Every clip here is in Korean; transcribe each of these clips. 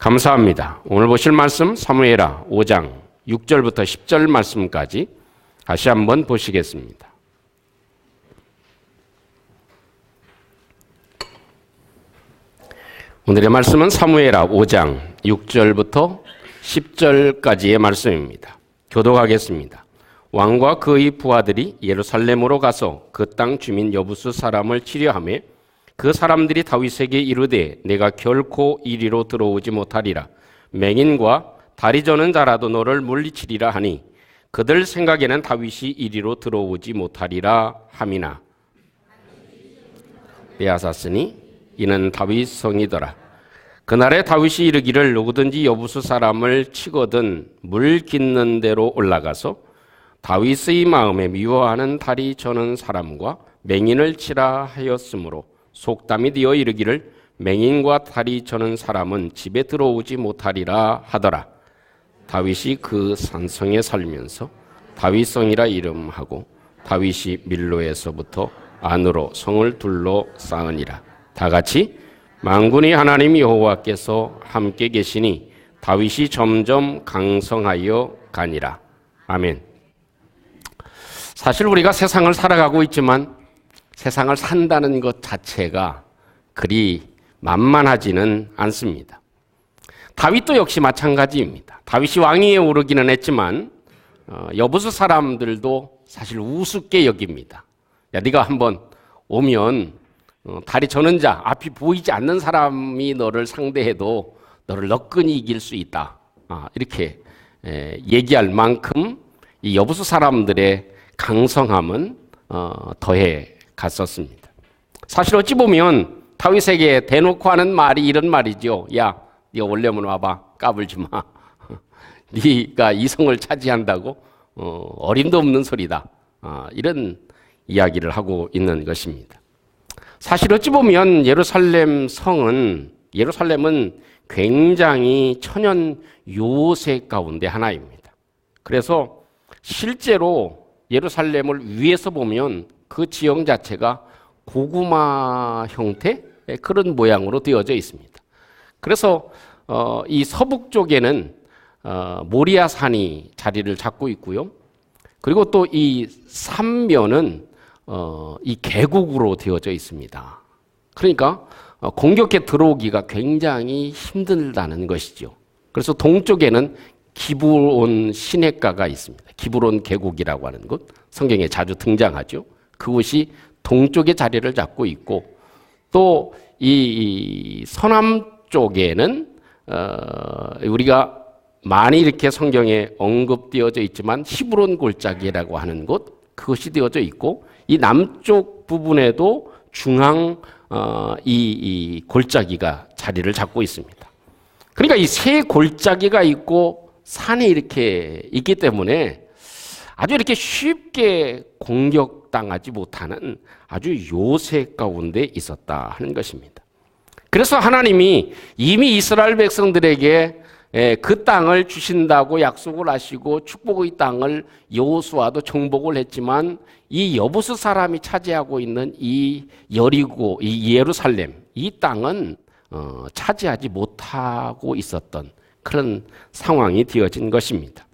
감사합니다. 오늘 보실 말씀 사무엘하 5장 6절부터 10절 말씀까지 다시 한번 보시겠습니다. 오늘의 말씀은 사무엘하 5장 6절부터 10절까지의 말씀입니다. 교독하겠습니다. 왕과 그의 부하들이 예루살렘으로 가서 그 땅 주민 여부수 사람을 치려하며 그 사람들이 다윗에게 이르되 내가 결코 이리로 들어오지 못하리라. 맹인과 다리 저는 자라도 너를 물리치리라 하니 그들 생각에는 다윗이 이리로 들어오지 못하리라 함이나 빼앗았으니 이는 다윗 성이더라. 그날에 다윗이 이르기를 누구든지 여부수 사람을 치거든 물 깃는 데로 올라가서 다윗의 마음에 미워하는 다리 저는 사람과 맹인을 치라 하였으므로 속담이 되어 이르기를 맹인과 다리 저는 사람은 집에 들어오지 못하리라 하더라. 다윗이 그 산성에 살면서 다윗성이라 이름하고 다윗이 밀로에서부터 안으로 성을 둘러 쌓으니라. 다 같이 만군의 하나님 여호와께서 함께 계시니 다윗이 점점 강성하여 가니라. 아멘. 사실 우리가 세상을 살아가고 있지만 세상을 산다는 것 자체가 그리 만만하지는 않습니다. 다윗도 역시 마찬가지입니다. 다윗이 왕위에 오르기는 했지만 여부수 사람들도 사실 우습게 여깁니다. 야, 네가 한번 오면 다리 저는 자, 앞이 보이지 않는 사람이 너를 상대해도 너를 너끈히 이길 수 있다. 이렇게 얘기할 만큼 이 여부수 사람들의 강성함은 더해 갔었습니다. 사실 어찌 보면 다윗에게 대놓고 하는 말이 이런 말이죠. 야, 네가 올려면 와봐. 까불지 마. 네가 이 성을 차지한다고 어림도 없는 소리다. 이런 이야기를 하고 있는 것입니다. 사실 어찌 보면 예루살렘은 굉장히 천연 요새 가운데 하나입니다. 그래서 실제로 예루살렘을 위에서 보면 그 지형 자체가 고구마 형태의 그런 모양으로 되어져 있습니다. 그래서 이 서북 쪽에는 모리아 산이 자리를 잡고 있고요. 그리고 또 이 삼면은 이 계곡으로 되어져 있습니다. 그러니까 공격해 들어오기가 굉장히 힘들다는 것이죠. 그래서 동쪽에는 기브론 시냇가가 있습니다. 기브론 계곡이라고 하는 곳, 성경에 자주 등장하죠. 그곳이 동쪽에 자리를 잡고 있고 또 이 서남 쪽에는 우리가 많이 이렇게 성경에 언급되어져 있지만 히브론 골짜기라고 하는 곳, 그것이 되어져 있고 이 남쪽 부분에도 중앙 이 골짜기가 자리를 잡고 있습니다. 그러니까 이 세 골짜기가 있고 산이 이렇게 있기 때문에 아주 이렇게 쉽게 공격당하지 못하는 아주 요새 가운데 있었다 하는 것입니다. 그래서 하나님이 이미 이스라엘 백성들에게 그 땅을 주신다고 약속을 하시고 축복의 땅을 여호수아도 정복을 했지만 이 여부수 사람이 차지하고 있는 이 여리고 이 예루살렘 이 땅은 차지하지 못하고 있었던 그런 상황이 되어진 것입니다.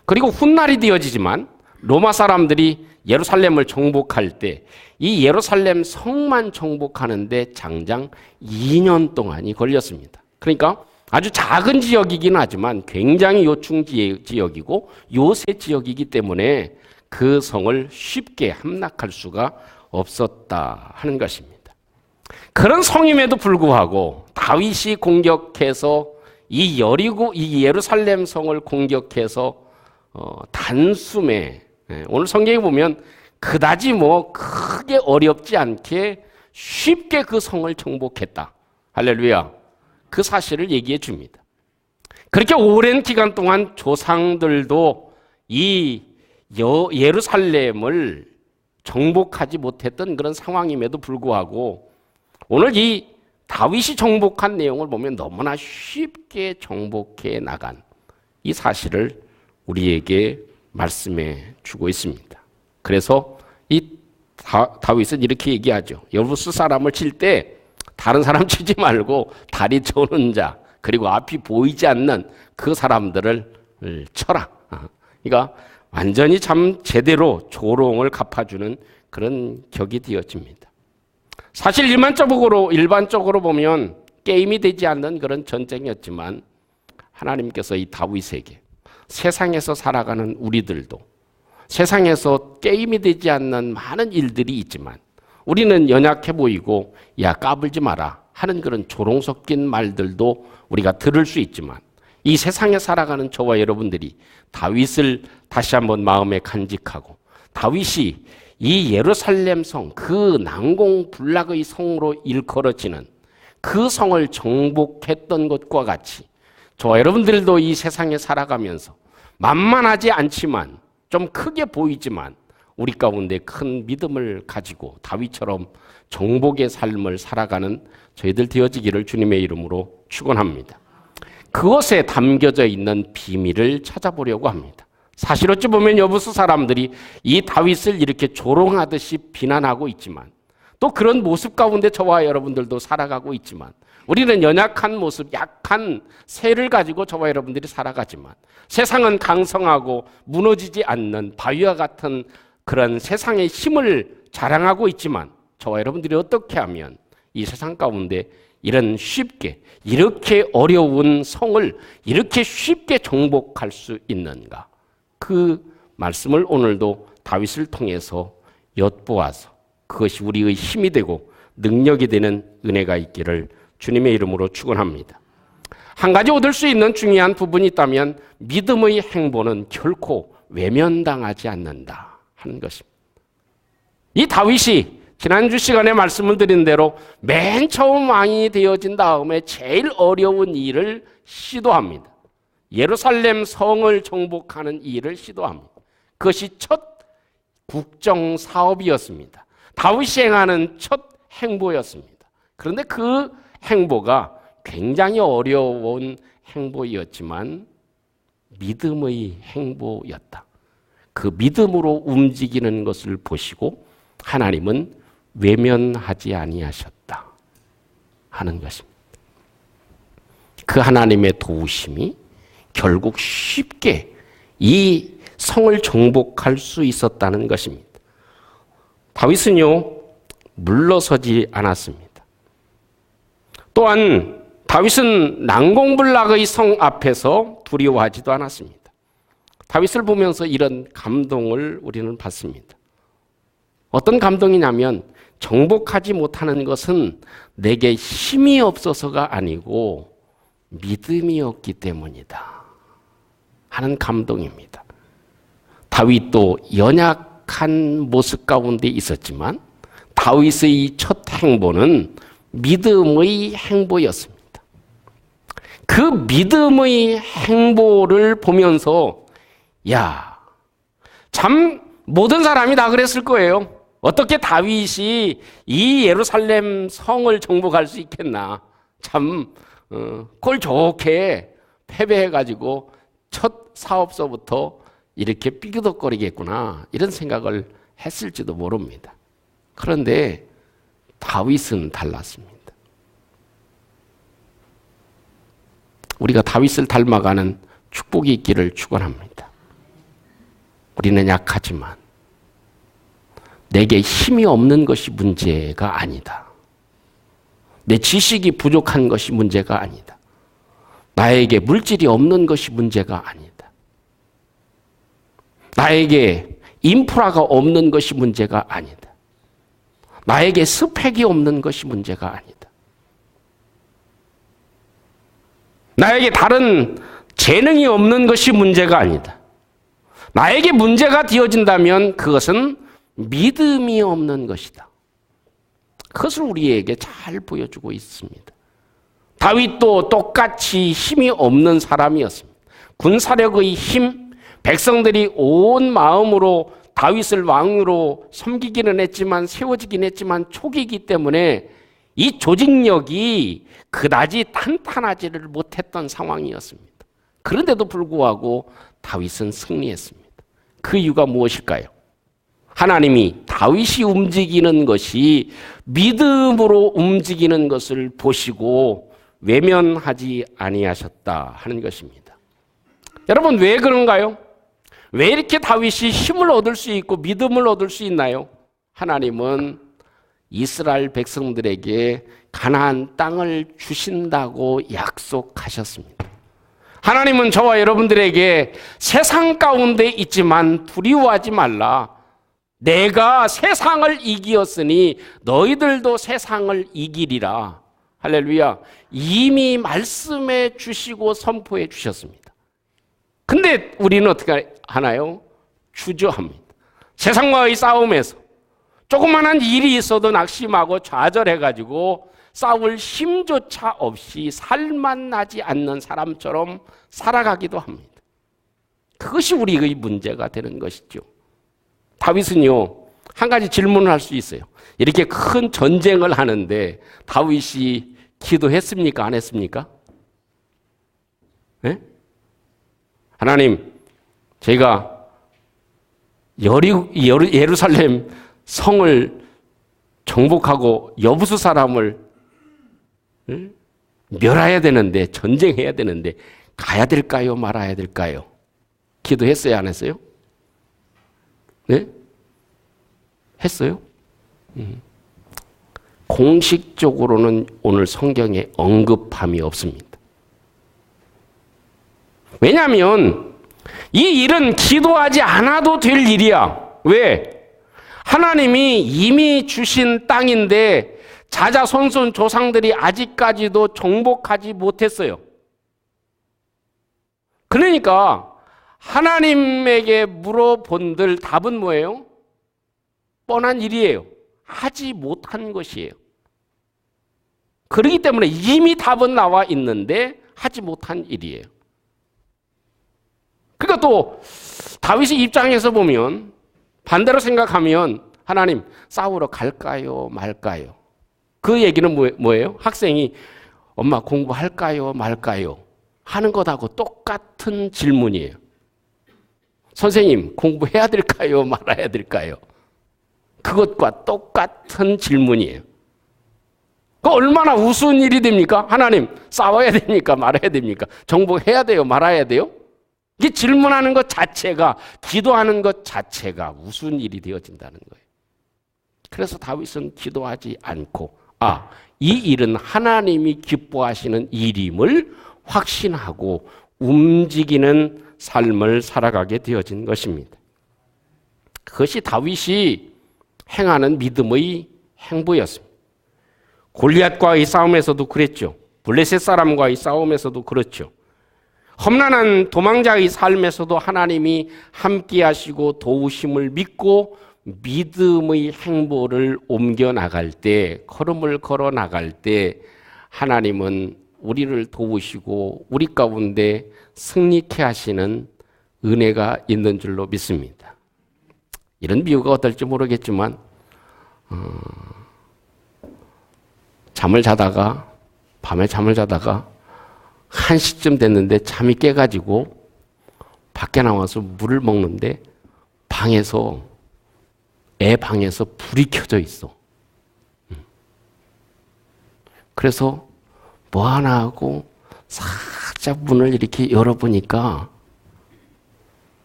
그리고 훗날이 되어지지만 로마 사람들이 예루살렘을 정복할 때 이 예루살렘 성만 정복하는데 장장 2년 동안이 걸렸습니다. 그러니까 아주 작은 지역이긴 하지만 굉장히 요충 지역이고 요새 지역이기 때문에 그 성을 쉽게 함락할 수가 없었다 하는 것입니다. 그런 성임에도 불구하고 다윗이 공격해서 이 여리고 이 예루살렘 성을 공격해서 단숨에 오늘 성경에 보면 그다지 뭐 크게 어렵지 않게 쉽게 그 성을 정복했다. 할렐루야. 그 사실을 얘기해 줍니다. 그렇게 오랜 기간 동안 조상들도 이 예루살렘을 정복하지 못했던 그런 상황임에도 불구하고 오늘 이 다윗이 정복한 내용을 보면 너무나 쉽게 정복해 나간 이 사실을 우리에게 말씀해 주고 있습니다. 그래서 이 다윗은 이렇게 얘기하죠. 여부수 사람을 칠 때 다른 사람 치지 말고 다리 저는 자, 그리고 앞이 보이지 않는 그 사람들을 쳐라. 그러니까 완전히 참 제대로 조롱을 갚아주는 그런 격이 되어집니다. 사실 일반적으로 보면 게임이 되지 않는 그런 전쟁이었지만 하나님께서 이 다윗에게 세상에서 살아가는 우리들도 세상에서 게임이 되지 않는 많은 일들이 있지만 우리는 연약해 보이고 야 까불지 마라 하는 그런 조롱 섞인 말들도 우리가 들을 수 있지만 이 세상에 살아가는 저와 여러분들이 다윗을 다시 한번 마음에 간직하고 다윗이 이 예루살렘 성, 그 난공불락의 성으로 일컬어지는 그 성을 정복했던 것과 같이 저와 여러분들도 이 세상에 살아가면서 만만하지 않지만 좀 크게 보이지만 우리 가운데 큰 믿음을 가지고 다윗처럼 정복의 삶을 살아가는 저희들 되어지기를 주님의 이름으로 축원합니다. 그것에 담겨져 있는 비밀을 찾아보려고 합니다. 사실 어찌 보면 여부수 사람들이 이 다윗을 이렇게 조롱하듯이 비난하고 있지만 또 그런 모습 가운데 저와 여러분들도 살아가고 있지만 우리는 연약한 모습, 약한 새를 가지고 저와 여러분들이 살아가지만 세상은 강성하고 무너지지 않는 바위와 같은 그런 세상의 힘을 자랑하고 있지만 저와 여러분들이 어떻게 하면 이 세상 가운데 이런 쉽게 이렇게 어려운 성을 이렇게 쉽게 정복할 수 있는가? 그 말씀을 오늘도 다윗을 통해서 엿보아서 그것이 우리의 힘이 되고 능력이 되는 은혜가 있기를 주님의 이름으로 축원합니다. 한 가지 얻을 수 있는 중요한 부분이 있다면 믿음의 행보는 결코 외면당하지 않는다 하는 것입니다. 이 다윗이 지난주 시간에 말씀을 드린 대로 맨 처음 왕이 되어진 다음에 제일 어려운 일을 시도합니다. 예루살렘 성을 정복하는 일을 시도합니다. 그것이 첫 국정 사업이었습니다. 다윗이 행하는 첫 행보였습니다. 그런데 그 행보가 굉장히 어려운 행보였지만 믿음의 행보였다. 그 믿음으로 움직이는 것을 보시고 하나님은 외면하지 아니하셨다 하는 것입니다. 그 하나님의 도우심이 결국 쉽게 이 성을 정복할 수 있었다는 것입니다. 다윗은요, 물러서지 않았습니다. 또한 다윗은 난공불락의 성 앞에서 두려워하지도 않았습니다. 다윗을 보면서 이런 감동을 우리는 받습니다. 어떤 감동이냐면 정복하지 못하는 것은 내게 힘이 없어서가 아니고 믿음이 없기 때문이다 하는 감동입니다. 다윗도 연약한 모습 가운데 있었지만 다윗의 첫 행보는 믿음의 행보였습니다. 그 믿음의 행보를 보면서 야, 참 모든 사람이 다 그랬을 거예요. 어떻게 다윗이 이 예루살렘 성을 정복할 수 있겠나. 참 꼴 좋게 패배해가지고 첫 사업서부터 이렇게 삐그덕거리겠구나 이런 생각을 했을지도 모릅니다. 그런데 다윗은 달랐습니다. 우리가 다윗을 닮아가는 축복이 있기를 축원합니다. 우리는 약하지만 내게 힘이 없는 것이 문제가 아니다. 내 지식이 부족한 것이 문제가 아니다. 나에게 물질이 없는 것이 문제가 아니다. 나에게 인프라가 없는 것이 문제가 아니다. 나에게 스펙이 없는 것이 문제가 아니다. 나에게 다른 재능이 없는 것이 문제가 아니다. 나에게 문제가 되어진다면 그것은 믿음이 없는 것이다. 그것을 우리에게 잘 보여주고 있습니다. 다윗도 똑같이 힘이 없는 사람이었습니다. 군사력의 힘, 백성들이 온 마음으로 다윗을 왕으로 섬기기는 했지만 세워지긴 했지만 초기이기 때문에 이 조직력이 그다지 탄탄하지를 못했던 상황이었습니다. 그런데도 불구하고 다윗은 승리했습니다. 그 이유가 무엇일까요? 하나님이 다윗이 움직이는 것이 믿음으로 움직이는 것을 보시고 외면하지 아니하셨다 하는 것입니다. 여러분, 왜 그런가요? 왜 이렇게 다윗이 힘을 얻을 수 있고 믿음을 얻을 수 있나요? 하나님은 이스라엘 백성들에게 가나안 땅을 주신다고 약속하셨습니다. 하나님은 저와 여러분들에게 세상 가운데 있지만 두려워하지 말라. 내가 세상을 이기었으니 너희들도 세상을 이기리라. 할렐루야. 이미 말씀해 주시고 선포해 주셨습니다. 근데 우리는 어떻게 하나요? 주저합니다. 세상과의 싸움에서 조그마한 일이 있어도 낙심하고 좌절해가지고 싸울 힘조차 없이 살만 나지 않는 사람처럼 살아가기도 합니다. 그것이 우리의 문제가 되는 것이죠. 다윗은요, 한 가지 질문을 할 수 있어요. 이렇게 큰 전쟁을 하는데 다윗이 기도했습니까? 안 했습니까? 네? 하나님, 제가 예루살렘 성을 정복하고 여부수 사람을 멸해야 되는데, 전쟁해야 되는데 가야 될까요? 말아야 될까요? 기도했어요? 안 했어요? 네? 했어요? 공식적으로는 오늘 성경에 언급함이 없습니다. 왜냐하면 이 일은 기도하지 않아도 될 일이야. 왜? 하나님이 이미 주신 땅인데 자자손손 조상들이 아직까지도 정복하지 못했어요. 그러니까 하나님에게 물어본들 답은 뭐예요? 뻔한 일이에요. 하지 못한 것이에요. 그렇기 때문에 이미 답은 나와 있는데 하지 못한 일이에요. 그러니까 또 다윗의 입장에서 보면 반대로 생각하면 하나님 싸우러 갈까요 말까요? 그 얘기는 뭐예요? 학생이 엄마 공부할까요 말까요? 하는 것하고 똑같은 질문이에요. 선생님 공부해야 될까요 말아야 될까요? 그것과 똑같은 질문이에요. 그 얼마나 우스운 일이 됩니까? 하나님 싸워야 됩니까 말아야 됩니까? 정복해야 돼요 말아야 돼요? 이게 질문하는 것 자체가, 기도하는 것 자체가 우스운 일이 되어진다는 거예요. 그래서 다윗은 기도하지 않고 이 일은 하나님이 기뻐하시는 일임을 확신하고 움직이는 삶을 살아가게 되어진 것입니다. 그것이 다윗이 행하는 믿음의 행보였습니다. 골리앗과의 싸움에서도 그랬죠. 블레셋 사람과의 싸움에서도 그렇죠. 험난한 도망자의 삶에서도 하나님이 함께 하시고 도우심을 믿고 믿음의 행보를 옮겨 나갈 때, 걸음을 걸어 나갈 때 하나님은 우리를 도우시고 우리 가운데 승리케 하시는 은혜가 있는 줄로 믿습니다. 이런 비유가 어떨지 모르겠지만 밤에 잠을 자다가 1시쯤 됐는데 잠이 깨가지고 밖에 나와서 물을 먹는데 애 방에서 불이 켜져 있어. 그래서 뭐 하나 하고 살짝 문을 이렇게 열어보니까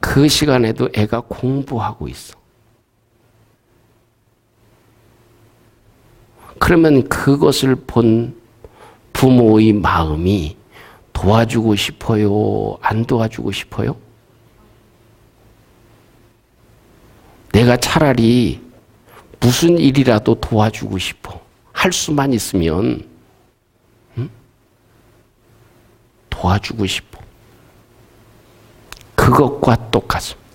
그 시간에도 애가 공부하고 있어. 그러면 그것을 본 부모의 마음이 도와주고 싶어요? 안 도와주고 싶어요? 내가 차라리 무슨 일이라도 도와주고 싶어. 할 수만 있으면 도와주고 싶어. 그것과 똑같습니다.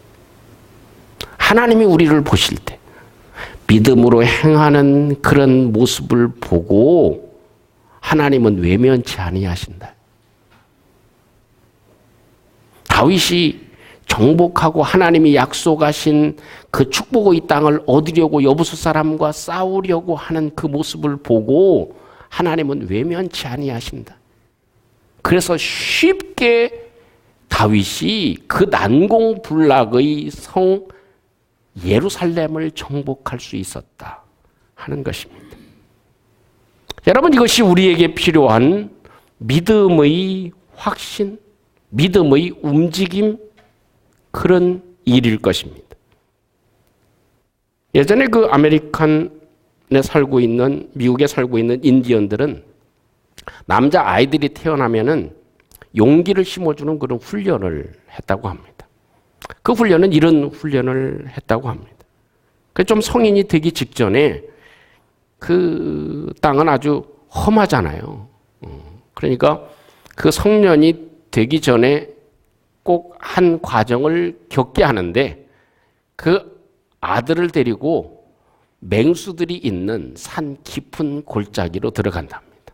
하나님이 우리를 보실 때 믿음으로 행하는 그런 모습을 보고 하나님은 외면치 아니하신다. 다윗이 정복하고 하나님이 약속하신 그 축복의 땅을 얻으려고 여부수 사람과 싸우려고 하는 그 모습을 보고 하나님은 외면치 아니하신다. 그래서 쉽게 다윗이 그 난공불락의 성 예루살렘을 정복할 수 있었다 하는 것입니다. 여러분, 이것이 우리에게 필요한 믿음의 확신, 믿음의 움직임, 그런 일일 것입니다. 예전에 그 아메리칸에 살고 있는, 미국에 살고 있는 인디언들은 남자 아이들이 태어나면은 용기를 심어주는 그런 훈련을 했다고 합니다. 그 훈련은 이런 훈련을 했다고 합니다. 좀 성인이 되기 직전에 그 땅은 아주 험하잖아요. 그러니까 그 성년이 되기 전에 꼭 한 과정을 겪게 하는데 그 아들을 데리고 맹수들이 있는 산 깊은 골짜기로 들어간답니다.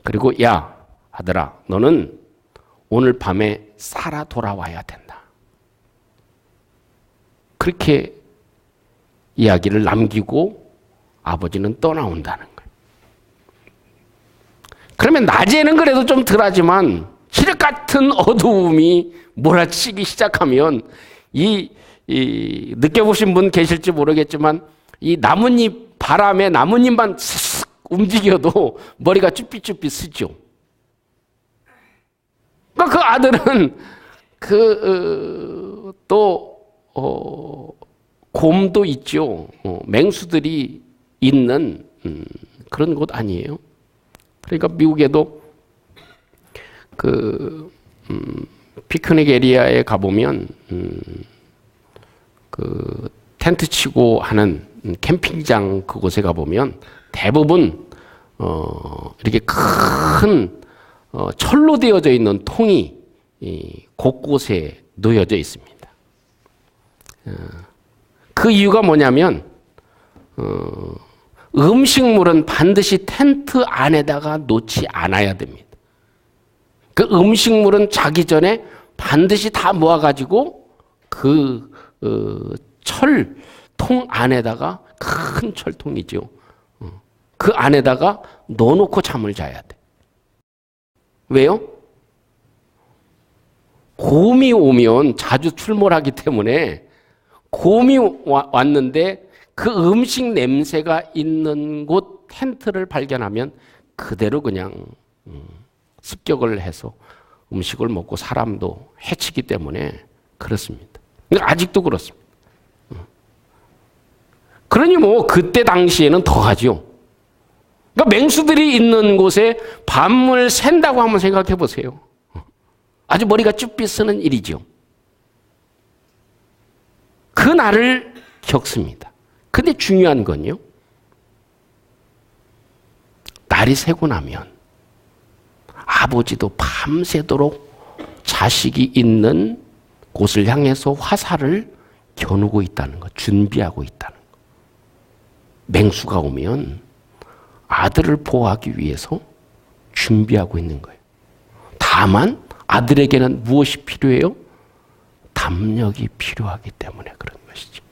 그리고 야, 아들아, 너는 오늘 밤에 살아 돌아와야 된다. 그렇게 이야기를 남기고 아버지는 떠나온다는 거예요. 그러면 낮에는 그래도 좀 덜하지만 칠흑 같은 어두움이 몰아치기 시작하면 이 느껴보신 분 계실지 모르겠지만 이 나뭇잎, 바람에 나뭇잎만 슥 움직여도 머리가 쭈삣쭈삣 쓰죠. 그러니까 그 아들은 곰도 있죠. 맹수들이 있는 그런 곳 아니에요. 그러니까 미국에도 피크닉 에리아에 가보면 그 텐트 치고 하는 캠핑장 그곳에 가보면 대부분 이렇게 큰 철로 되어져 있는 통이 곳곳에 놓여져 있습니다. 그 이유가 뭐냐면 음식물은 반드시 텐트 안에다가 놓지 않아야 됩니다. 그 음식물은 자기 전에 반드시 다 모아가지고 그 철통 안에다가, 큰 철통이죠. 그 안에다가 넣어놓고 잠을 자야 돼. 왜요? 곰이 오면 자주 출몰하기 때문에 곰이 왔는데 그 음식 냄새가 있는 곳 텐트를 발견하면 그대로 그냥 습격을 해서 음식을 먹고 사람도 해치기 때문에 그렇습니다. 아직도 그렇습니다. 그러니 뭐 그때 당시에는 더하죠. 그러니까 맹수들이 있는 곳에 밤을 샌다고 한번 생각해 보세요. 아주 머리가 쭈삣 쓰는 일이죠. 그 날을 겪습니다. 근데 중요한 건요, 날이 새고 나면 아버지도 밤새도록 자식이 있는 곳을 향해서 화살을 겨누고 있다는 것, 준비하고 있다는 것. 맹수가 오면 아들을 보호하기 위해서 준비하고 있는 거예요. 다만 아들에게는 무엇이 필요해요? 담력이 필요하기 때문에 그런 것이죠.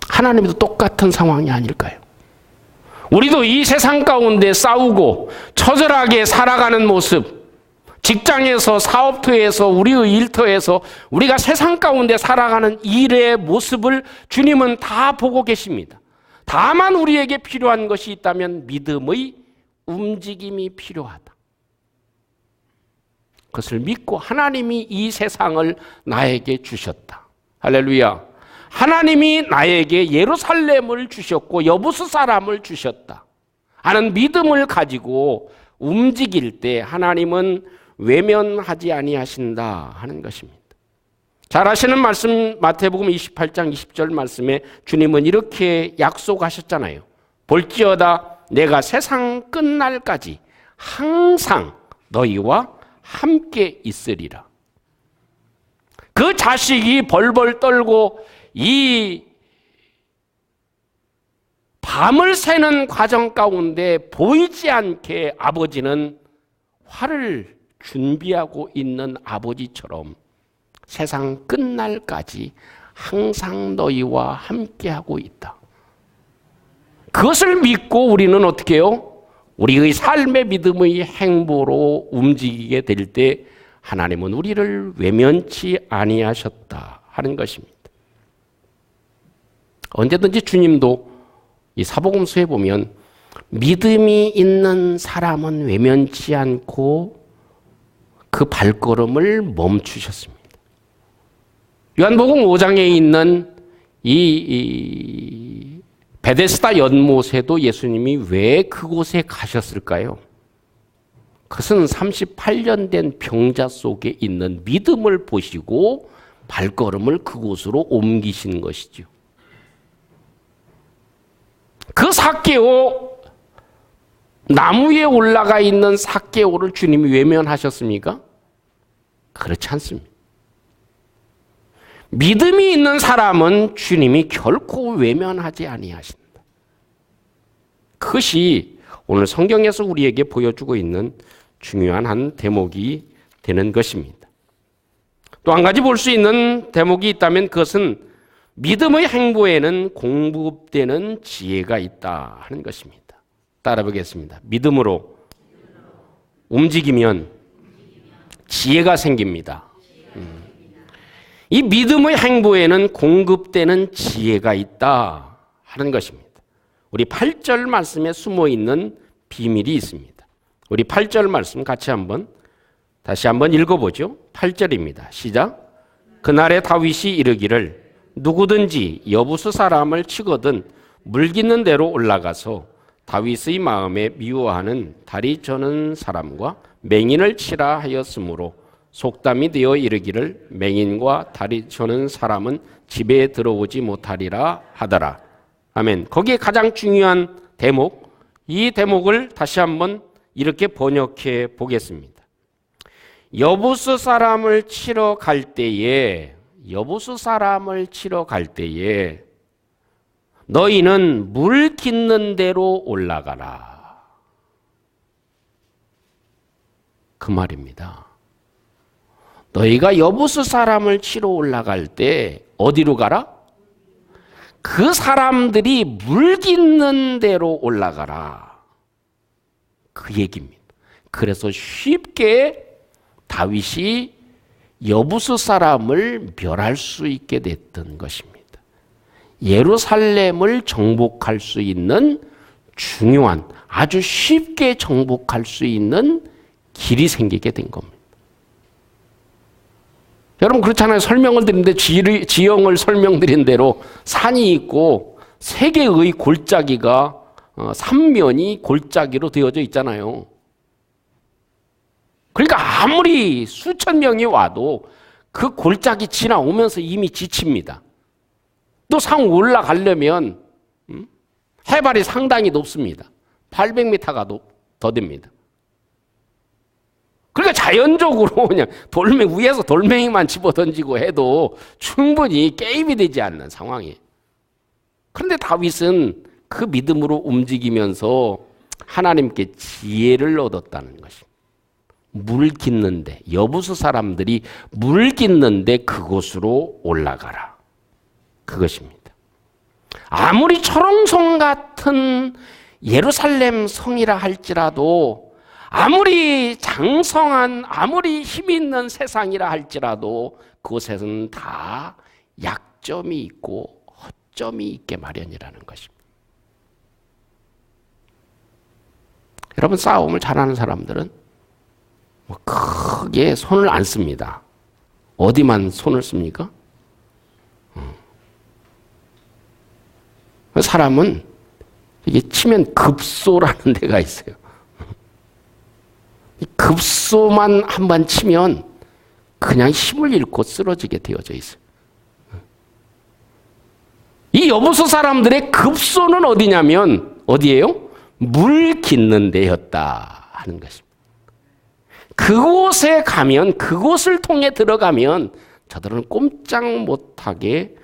하나님도 똑같은 상황이 아닐까요? 우리도 이 세상 가운데 싸우고 처절하게 살아가는 모습, 직장에서, 사업터에서, 우리의 일터에서 우리가 세상 가운데 살아가는 일의 모습을 주님은 다 보고 계십니다. 다만 우리에게 필요한 것이 있다면 믿음의 움직임이 필요하다. 그것을 믿고 하나님이 이 세상을 나에게 주셨다. 할렐루야. 하나님이 나에게 예루살렘을 주셨고 여부수 사람을 주셨다 하는 믿음을 가지고 움직일 때 하나님은 외면하지 아니하신다 하는 것입니다. 잘 아시는 말씀, 마태복음 28장 20절 말씀에 주님은 이렇게 약속하셨잖아요. 볼지어다 내가 세상 끝날까지 항상 너희와 함께 있으리라. 그 자식이 벌벌 떨고 이 밤을 새는 과정 가운데 보이지 않게 아버지는 화를 준비하고 있는 아버지처럼 세상 끝날까지 항상 너희와 함께하고 있다. 그것을 믿고 우리는 어떻게 해요? 우리의 삶의 믿음의 행보로 움직이게 될 때 하나님은 우리를 외면치 아니하셨다 하는 것입니다. 언제든지 주님도 이 사복음서에 보면 믿음이 있는 사람은 외면치 않고 그 발걸음을 멈추셨습니다. 요한복음 5장에 있는 이 베데스다 연못에도 예수님이 왜 그곳에 가셨을까요? 그것은 38년 된 병자 속에 있는 믿음을 보시고 발걸음을 그곳으로 옮기신 것이죠. 그 삭개오, 나무 위에 올라가 있는 삭개오를 주님이 외면하셨습니까? 그렇지 않습니다. 믿음이 있는 사람은 주님이 결코 외면하지 아니하신다. 그것이 오늘 성경에서 우리에게 보여주고 있는 중요한 한 대목이 되는 것입니다. 또 한 가지 볼 수 있는 대목이 있다면 그것은 믿음의 행보에는 공급되는 지혜가 있다 하는 것입니다. 따라 보겠습니다. 믿음으로 움직이면 지혜가 생깁니다. 이 믿음의 행보에는 공급되는 지혜가 있다 하는 것입니다. 우리 8절 말씀에 숨어있는 비밀이 있습니다. 우리 8절 말씀 같이 다시 한번 읽어보죠. 8절입니다. 시작. 그날에 다윗이 이르기를 누구든지 여부수 사람을 치거든 물깃는 대로 올라가서 다윗의 마음에 미워하는 다리 저는 사람과 맹인을 치라 하였으므로 속담이 되어 이르기를 맹인과 다리 저는 사람은 집에 들어오지 못하리라 하더라. 아멘. 거기에 가장 중요한 대목, 이 대목을 다시 한번 이렇게 번역해 보겠습니다. 여부수 사람을 치러 갈 때에 너희는 물 깃는 대로 올라가라. 그 말입니다. 너희가 여부수 사람을 치러 올라갈 때 어디로 가라? 그 사람들이 물 깃는 대로 올라가라. 그 얘기입니다. 그래서 쉽게 다윗이 여부수 사람을 멸할 수 있게 됐던 것입니다. 예루살렘을 정복할 수 있는 중요한, 아주 쉽게 정복할 수 있는 길이 생기게 된 겁니다. 여러분 그렇잖아요. 설명을 드리는데 지형을 설명드린 대로 산이 있고 세 개의 골짜기가 삼면이 골짜기로 되어져 있잖아요. 그러니까 아무리 수천 명이 와도 그 골짜기 지나오면서 이미 지칩니다. 또 산 올라가려면 해발이 상당히 높습니다. 800m가 더 됩니다. 그러니까 자연적으로 그냥 위에서 돌멩이만 집어던지고 해도 충분히 게임이 되지 않는 상황이에요. 그런데 다윗은 그 믿음으로 움직이면서 하나님께 지혜를 얻었다는 것입니다. 물 깃는데, 여부수 사람들이 물 깃는데 그곳으로 올라가라. 그것입니다. 아무리 초롱성 같은 예루살렘 성이라 할지라도, 아무리 장성한, 아무리 힘 있는 세상이라 할지라도 그곳에는 다 약점이 있고 허점이 있게 마련이라는 것입니다. 여러분 싸움을 잘하는 사람들은 크게 손을 안 씁니다. 어디만 손을 씁니까? 사람은 이게 치면 급소라는 데가 있어요. 급소만 한 번 치면 그냥 힘을 잃고 쓰러지게 되어져 있어요. 이 여부수 사람들의 급소는 어디냐면 어디예요? 물 깃는 데였다 하는 것입니다. 그곳에 가면, 그곳을 통해 들어가면 저들은 꼼짝 못하게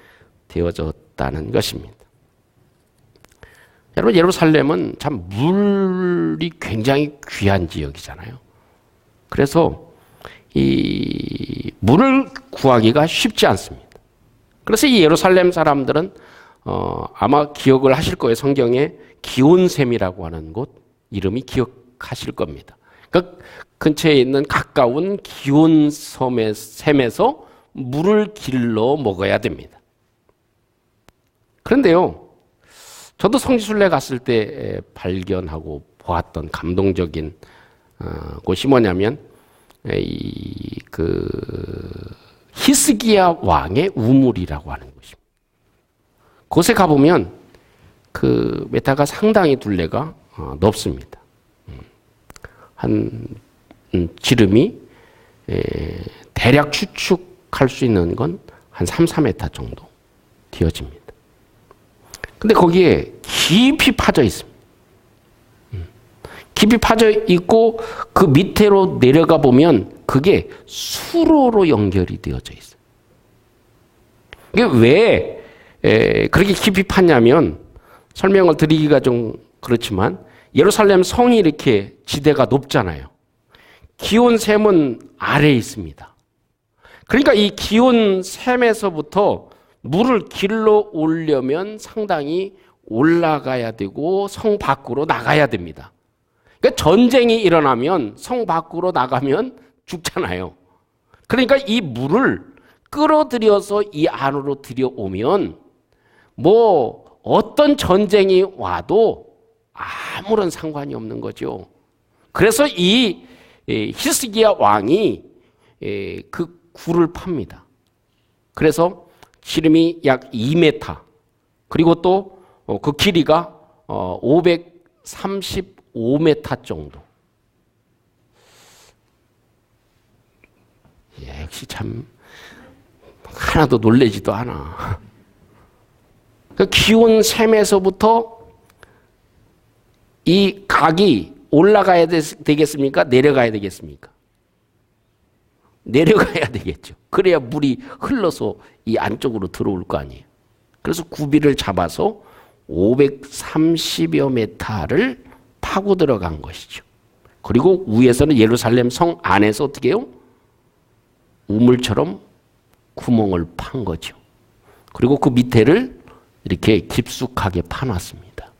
되어졌다는 것입니다. 여러분 예루살렘은 참 물이 굉장히 귀한 지역이잖아요. 그래서 이 물을 구하기가 쉽지 않습니다. 그래서 이 예루살렘 사람들은 아마 기억을 하실 거예요. 성경에 기온샘이라고 하는 곳 이름이 기억하실 겁니다. 그 근처에 있는 가까운 기온샘에서 물을 길러 먹어야 됩니다. 그런데요, 저도 성지순례 갔을 때 발견하고 보았던 감동적인 곳이 뭐냐면 그 히스기야 왕의 우물이라고 하는 곳입니다. 곳에 가보면 그 메타가 상당히 둘레가 넓습니다. 한 지름이 대략 추측할 수 있는 건 한 3, 4m 정도 되어집니다. 근데 거기에 깊이 파져 있습니다. 깊이 파져 있고 그 밑으로 내려가 보면 그게 수로로 연결이 되어져 있어요. 이게 왜 그렇게 깊이 팠냐면 설명을 드리기가 좀 그렇지만 예루살렘 성이 이렇게 지대가 높잖아요. 기온샘은 아래에 있습니다. 그러니까 이 기온샘에서부터 물을 길러 오려면 상당히 올라가야 되고 성 밖으로 나가야 됩니다. 그러니까 전쟁이 일어나면 성 밖으로 나가면 죽잖아요. 그러니까 이 물을 끌어들여서 이 안으로 들여오면 뭐 어떤 전쟁이 와도 아무런 상관이 없는 거죠. 그래서 이 히스기야 왕이 그 굴을 팝니다. 그래서 지름이 약 2m, 그리고 또 그 길이가 535m 정도. 역시 참 하나도 놀라지도 않아. 그 기온 샘에서부터 이 각이 올라가야 되겠습니까? 내려가야 되겠습니까? 내려가야 되겠죠. 그래야 물이 흘러서 이 안쪽으로 들어올 거 아니에요. 그래서 구비를 잡아서 530여 메타를 파고 들어간 것이죠. 그리고 위에서는 예루살렘 성 안에서 어떻게 해요? 우물처럼 구멍을 판 거죠. 그리고 그 밑에를 이렇게 깊숙하게 파놨습니다.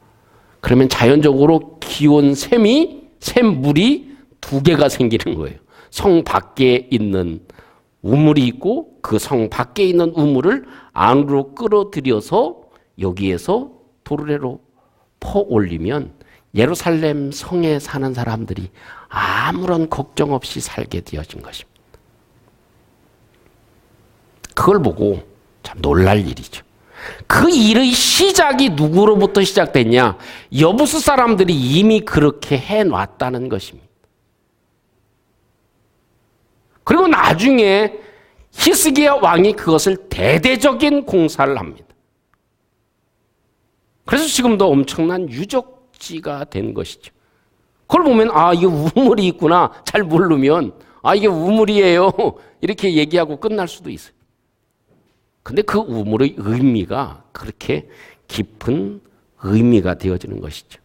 그러면 자연적으로 기온 샘물이 두 개가 생기는 거예요. 성 밖에 있는 우물이 있고 그 성 밖에 있는 우물을 안으로 끌어들여서 여기에서 도르래로 퍼 올리면 예루살렘 성에 사는 사람들이 아무런 걱정 없이 살게 되어진 것입니다. 그걸 보고 참 놀랄 일이죠. 그 일의 시작이 누구로부터 시작됐냐? 여부수 사람들이 이미 그렇게 해놨다는 것입니다. 그리고 나중에 히스기야 왕이 그것을 대대적인 공사를 합니다. 그래서 지금도 엄청난 유적지가 된 것이죠. 그걸 보면 이게 우물이 있구나 잘 모르면 이게 우물이에요 이렇게 얘기하고 끝날 수도 있어요. 근데 그 우물의 의미가 그렇게 깊은 의미가 되어지는 것이죠.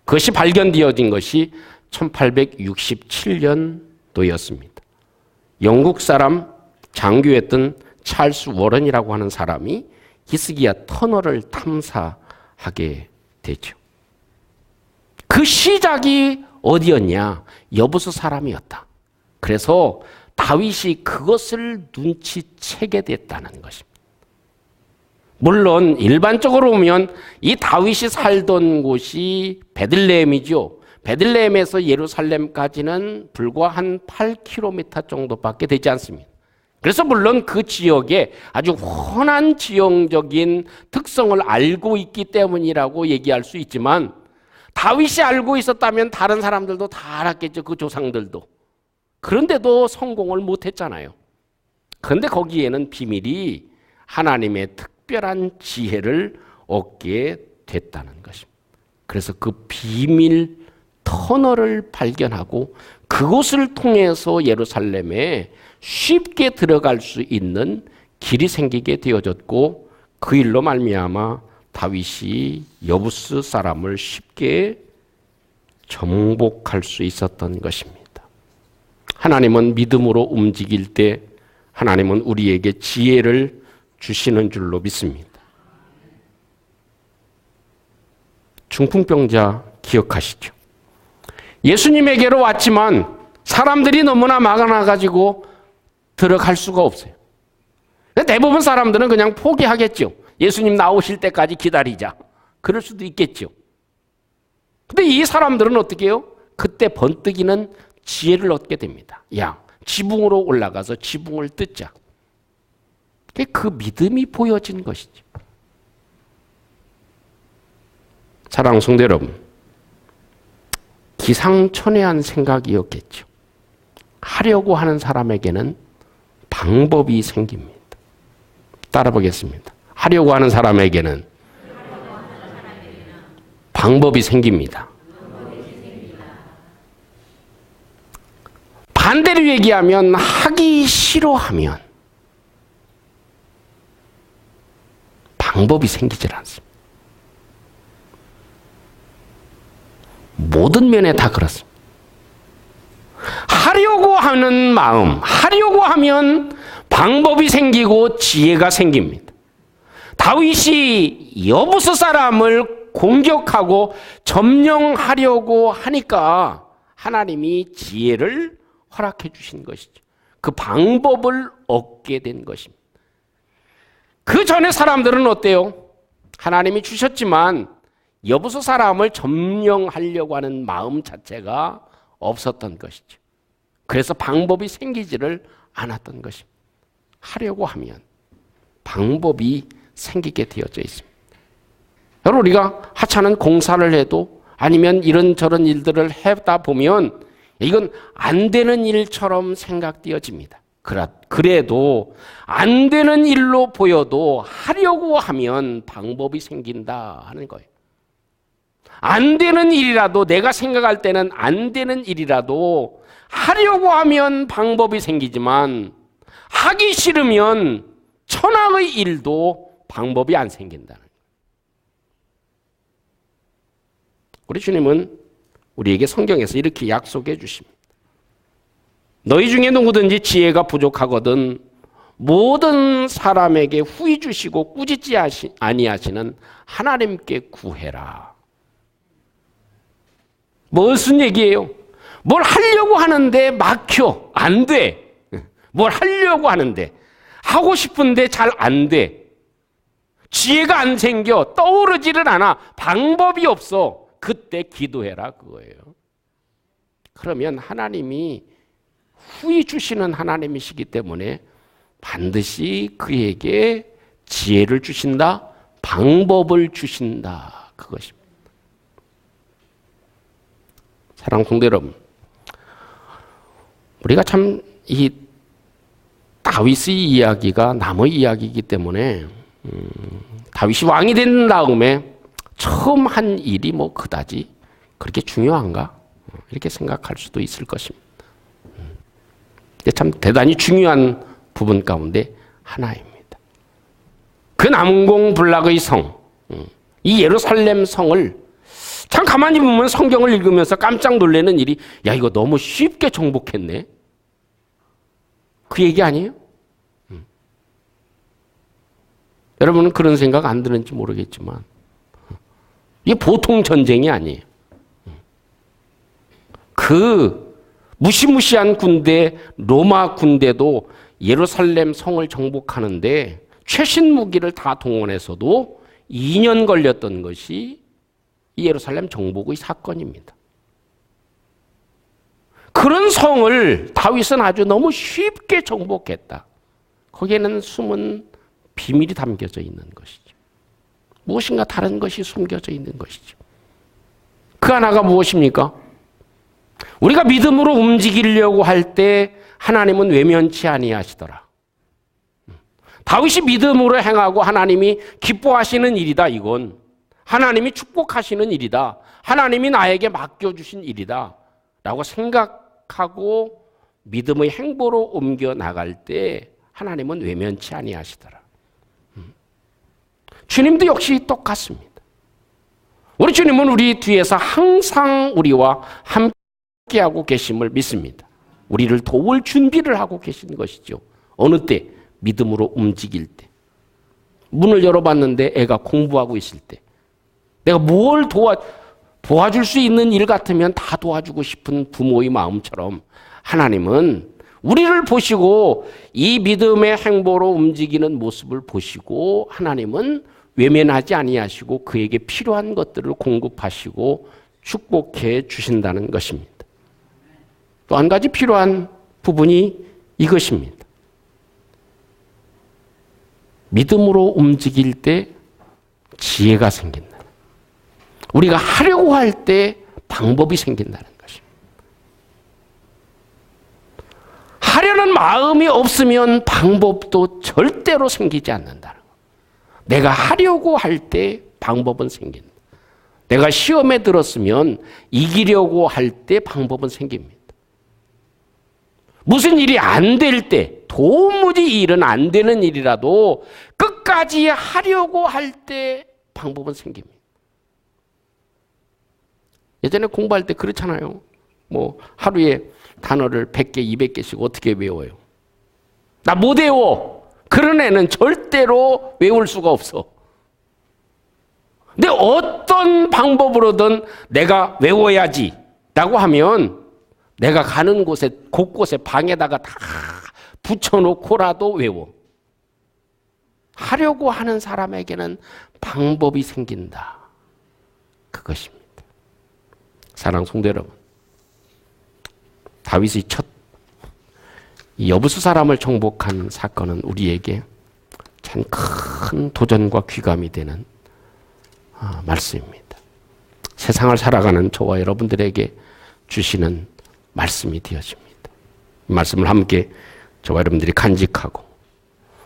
그것이 발견되어진 것이 1867년도였습니다. 영국 사람 장교였던 찰스 워런이라고 하는 사람이 히스기야 터널을 탐사하게 되죠. 그 시작이 어디였냐? 여부수 사람이었다. 그래서 다윗이 그것을 눈치채게 됐다는 것입니다. 물론 일반적으로 보면 이 다윗이 살던 곳이 베들레헴이죠. 베들레헴에서 예루살렘까지는 불과 한 8km 정도밖에 되지 않습니다. 그래서 물론 그 지역에 아주 훤한 지형적인 특성을 알고 있기 때문이라고 얘기할 수 있지만 다윗이 알고 있었다면 다른 사람들도 다 알았겠죠. 그 조상들도. 그런데도 성공을 못했잖아요. 그런데 거기에는 비밀이 하나님의 특별한 지혜를 얻게 됐다는 것입니다. 그래서 그 비밀 터널을 발견하고 그곳을 통해서 예루살렘에 쉽게 들어갈 수 있는 길이 생기게 되어졌고 그 일로 말미암아 다윗이 여부스 사람을 쉽게 정복할 수 있었던 것입니다. 하나님은 믿음으로 움직일 때 하나님은 우리에게 지혜를 주시는 줄로 믿습니다. 중풍병자 기억하시죠? 예수님에게로 왔지만 사람들이 너무나 많아가지고 들어갈 수가 없어요. 대부분 사람들은 그냥 포기하겠죠. 예수님 나오실 때까지 기다리자. 그럴 수도 있겠죠. 근데 이 사람들은 어떻게 해요? 그때 번뜩이는 지혜를 얻게 됩니다. 야, 지붕으로 올라가서 지붕을 뜯자. 그 믿음이 보여진 것이죠. 사랑하는 성도 여러분, 기상천외한 생각이었겠죠. 하려고 하는 사람에게는 방법이 생깁니다. 따라 보겠습니다. 하려고 하는 사람에게는 방법이 생깁니다. 반대로 얘기하면 하기 싫어하면 방법이 생기질 않습니다. 모든 면에 다 그렇습니다. 하려고 하는 마음, 하려고 하면 방법이 생기고 지혜가 생깁니다. 다윗이 여부스 사람을 공격하고 점령하려고 하니까 하나님이 지혜를 허락해 주신 것이죠. 그 방법을 얻게 된 것입니다. 그 전에 사람들은 어때요? 하나님이 주셨지만 여부수 사람을 점령하려고 하는 마음 자체가 없었던 것이죠. 그래서 방법이 생기지를 않았던 것입니다. 하려고 하면 방법이 생기게 되어져 있습니다. 여러분, 우리가 하찮은 공사를 해도 아니면 이런저런 일들을 하다 보면 이건 안 되는 일처럼 생각되어집니다. 그래도 안 되는 일로 보여도 하려고 하면 방법이 생긴다 하는 거예요. 안 되는 일이라도, 내가 생각할 때는 안 되는 일이라도 하려고 하면 방법이 생기지만 하기 싫으면 천하의 일도 방법이 안 생긴다는 거예요. 우리 주님은 우리에게 성경에서 이렇게 약속해 주십니다. 너희 중에 누구든지 지혜가 부족하거든 모든 사람에게 후히 주시고 꾸짖지 아니하시는 하나님께 구해라. 무슨 얘기예요? 뭘 하려고 하는데 막혀. 안 돼. 뭘 하려고 하는데 하고 싶은데 잘 안 돼. 지혜가 안 생겨. 떠오르지를 않아. 방법이 없어. 그때 기도해라 그거예요. 그러면 하나님이 후히 주시는 하나님이시기 때문에 반드시 그에게 지혜를 주신다, 방법을 주신다 그것입니다. 사랑하는 성도 여러분, 우리가 참 이 다윗의 이야기가 남의 이야기이기 때문에 다윗이 왕이 된 다음에 처음 한 일이 뭐 그다지 그렇게 중요한가? 이렇게 생각할 수도 있을 것입니다. 참 대단히 중요한 부분 가운데 하나입니다. 그 남공불락의 성, 이 예루살렘 성을 참 가만히 보면 성경을 읽으면서 깜짝 놀라는 일이, 야, 이거 너무 쉽게 정복했네. 그 얘기 아니에요? 여러분은 그런 생각 안 드는지 모르겠지만 이게 보통 전쟁이 아니에요. 그 무시무시한 군대, 로마 군대도 예루살렘 성을 정복하는데 최신 무기를 다 동원해서도 2년 걸렸던 것이 이 예루살렘 정복의 사건입니다. 그런 성을 다윗은 아주 너무 쉽게 정복했다. 거기에는 숨은 비밀이 담겨져 있는 것이죠. 무엇인가 다른 것이 숨겨져 있는 것이죠. 그 하나가 무엇입니까? 우리가 믿음으로 움직이려고 할 때 하나님은 외면치 아니하시더라. 다윗이 믿음으로 행하고 하나님이 기뻐하시는 일이다. 이건 하나님이 축복하시는 일이다. 하나님이 나에게 맡겨주신 일이다 라고 생각하고 믿음의 행보로 옮겨 나갈 때 하나님은 외면치 아니하시더라. 주님도 역시 똑같습니다. 우리 주님은 우리 뒤에서 항상 우리와 함께하고 계심을 믿습니다. 우리를 도울 준비를 하고 계신 것이죠. 어느 때? 믿음으로 움직일 때. 문을 열어봤는데 애가 공부하고 있을 때. 내가 뭘 도와줄 수 있는 일 같으면 다 도와주고 싶은 부모의 마음처럼 하나님은 우리를 보시고 이 믿음의 행보로 움직이는 모습을 보시고 하나님은 외면하지 아니하시고 그에게 필요한 것들을 공급하시고 축복해 주신다는 것입니다. 또 한 가지 필요한 부분이 이것입니다. 믿음으로 움직일 때 지혜가 생긴다. 우리가 하려고 할 때 방법이 생긴다는 것입니다. 하려는 마음이 없으면 방법도 절대로 생기지 않는다는 것. 내가 하려고 할 때 방법은 생긴다. 내가 시험에 들었으면 이기려고 할 때 방법은 생깁니다. 무슨 일이 안 될 때, 도무지 이 일은 안 되는 일이라도 끝까지 하려고 할 때 방법은 생깁니다. 예전에 공부할 때 그렇잖아요. 뭐 하루에 단어를 100개, 200개씩 어떻게 외워요? 나 못 외워. 그런 애는 절대로 외울 수가 없어. 근데 어떤 방법으로든 내가 외워야지 라고 하면 내가 가는 곳에 곳곳에 방에다가 다 붙여놓고라도 외워. 하려고 하는 사람에게는 방법이 생긴다. 그것입니다. 사랑하는 성도 여러분, 다윗의 첫 여부수 사람을 정복한 사건은 우리에게 참 큰 도전과 귀감이 되는 말씀입니다. 세상을 살아가는 저와 여러분들에게 주시는 말씀이 되어집니다. 이 말씀을 함께 저와 여러분들이 간직하고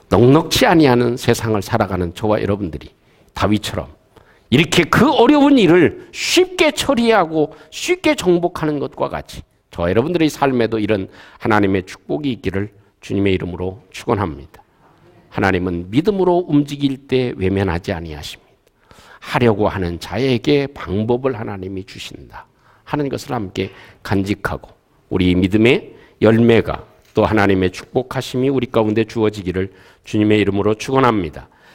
넉넉지 아니하는 세상을 살아가는 저와 여러분들이 다윗처럼 이렇게 그 어려운 일을 쉽게 처리하고 쉽게 정복하는 것과 같이 저와 여러분들의 삶에도 이런 하나님의 축복이 있기를 주님의 이름으로 축원합니다. 하나님은 믿음으로 움직일 때 외면하지 아니하십니다. 하려고 하는 자에게 방법을 하나님이 주신다 하는 것을 함께 간직하고 우리 믿음의 열매가 또 하나님의 축복하심이 우리 가운데 주어지기를 주님의 이름으로 축원합니다.